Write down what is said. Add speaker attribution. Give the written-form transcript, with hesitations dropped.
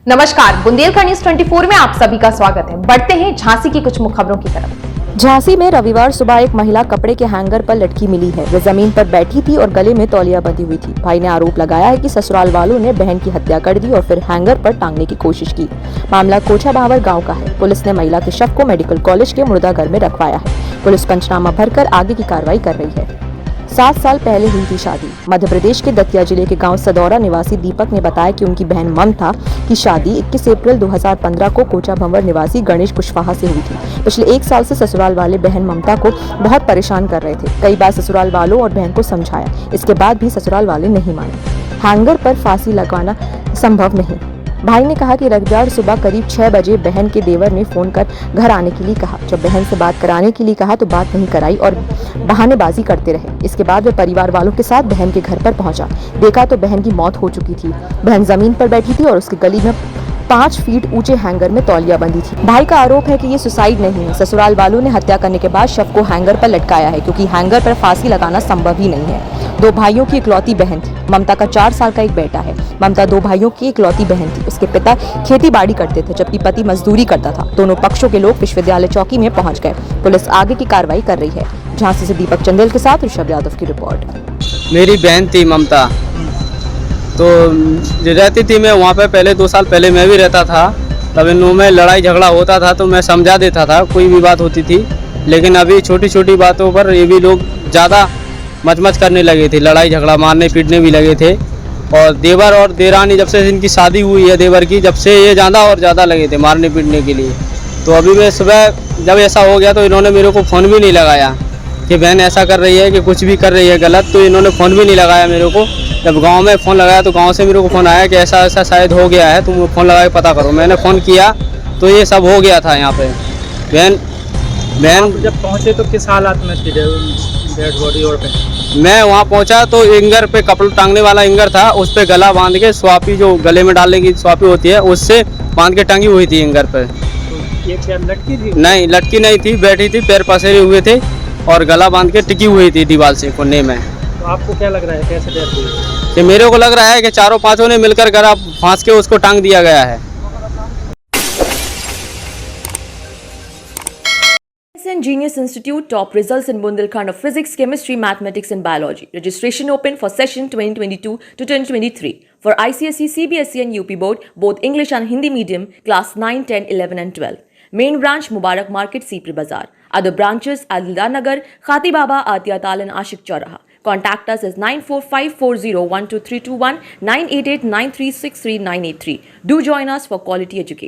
Speaker 1: नमस्कार, बुंदेलखंड न्यूज 24 में आप सभी का स्वागत है। बढ़ते हैं झांसी की कुछ मुख्य खबरों की तरफ।
Speaker 2: झांसी में रविवार सुबह एक महिला कपड़े के हैंगर पर लटकी मिली है। वह जमीन पर बैठी थी और गले में तौलिया बंधी हुई थी। भाई ने आरोप लगाया है कि ससुराल वालों ने बहन की हत्या कर दी और फिर हैंगर पर टांगने की कोशिश की। मामला कोछा बावर गांव का है। पुलिस ने महिला के शव को मेडिकल कॉलेज के मुर्दाघर में रखवाया है। पुलिस पंचनामा भरकर आगे की कार्रवाई कर रही है। 7 साल पहले हुई थी शादी। मध्य प्रदेश के दतिया जिले के गांव सदौरा निवासी दीपक ने बताया कि उनकी बहन ममता की शादी 21 अप्रैल 2015 को कोचा भंवर निवासी गणेश कुशवाहा से हुई थी। पिछले 1 साल से ससुराल वाले बहन ममता को बहुत परेशान कर रहे थे। कई बार ससुराल वालों और बहन को समझाया, इसके बाद भी ससुराल वाले नहीं माने। हैंगर पर फांसी लगाना संभव नहीं। भाई ने कहा कि रविवार सुबह करीब 6 बजे बहन के देवर ने फोन कर घर आने के लिए कहा। जब बहन से बात कराने के लिए कहा तो बात नहीं कराई और बहानेबाजी करते रहे। इसके बाद वह परिवार वालों के साथ बहन के घर पर पहुंचा। देखा तो बहन की मौत हो चुकी थी। बहन जमीन पर बैठी थी और उसके गली में 5 फीट ऊंचे हैंगर में तौलिया बंधी थी। भाई का आरोप है कि ये सुसाइड नहीं है। ससुराल वालों ने हत्या करने के बाद शव को हैंगर पर लटकाया है, क्योंकि हैंगर पर फांसी लगाना संभव ही नहीं है। 2 भाइयों की इकलौती बहन थी। ममता का 4 साल का एक बेटा है। ममता 2 भाइयों की इकलौती बहन थी। उसके पिता खेती बाड़ी करते थे, जबकि पति मजदूरी करता था। दोनों पक्षों के लोग विश्वविद्यालय चौकी में पहुंच गए। पुलिस आगे की कार्रवाई कर रही है। झांसी से दीपक चंदेल के साथ ऋषभ यादव की रिपोर्ट।
Speaker 3: मेरी बहन थी ममता, तो रहती थी मैं वहाँ पे। पहले 2 साल पहले मैं भी रहता था। तब इन में लड़ाई झगड़ा होता था तो मैं समझा देता था, कोई भी बात होती थी। लेकिन अभी छोटी छोटी बातों पर ये भी लोग ज़्यादा मचमच करने लगे थे, लड़ाई झगड़ा मारने पीटने भी लगे थे। और देवर और देरानी, जब से इनकी शादी हुई है देवर की, जब से ये ज़्यादा लगे थे मारने पीटने के लिए। तो अभी मैं सुबह जब ऐसा हो गया तो इन्होंने मेरे को फ़ोन भी नहीं लगाया कि बहन ऐसा कर रही है कि कुछ भी कर रही है गलत। तो इन्होंने फ़ोन भी नहीं लगाया मेरे को। जब गांव में फ़ोन लगाया तो गांव से मेरे को फ़ोन आया कि ऐसा ऐसा शायद हो गया है, तुम फ़ोन लगा के पता करो। मैंने फ़ोन किया तो ये सब हो गया था यहाँ पे। बहन
Speaker 4: जब पहुँचे तो किस हालात में थी डेड बॉडी? और
Speaker 3: मैं वहाँ पहुँचा तो इंगर पे कपड़ा टांगने वाला इंगर था, उस पर गला बांध के स्वापी, जो गले में डालने की स्वापी होती है, उससे बांध के टंगी हुई थी इंगर पे।
Speaker 4: तो ये क्या लटकी थी?
Speaker 3: नहीं, लटकी नहीं थी, बैठी थी, पैर पसेरे हुए थे और गला बांध के टिकी हुई थी दीवार से कोने में।
Speaker 4: तो आपको क्या लग रहा है, कैसे डेथ हुई?
Speaker 3: कि मेरे को लग रहा है कि 4-5 ने मिलकर गला फांस के उसको टांग दिया गया है।
Speaker 5: Genius Institute top results in Bundelkhand of Physics, Chemistry, Mathematics and Biology. Registration open for session 2022 to 2023 for ICSE, CBSE and UP board, both English and Hindi medium, class 9, 10, 11 and 12. Main branch Mubarak Market, Sipri Bazaar. Other branches Adildar Nagar, Khati Baba, Atia Tal and Ashik Chauraha. Contact us as 9454012321 988 9363983. Do join us for quality education.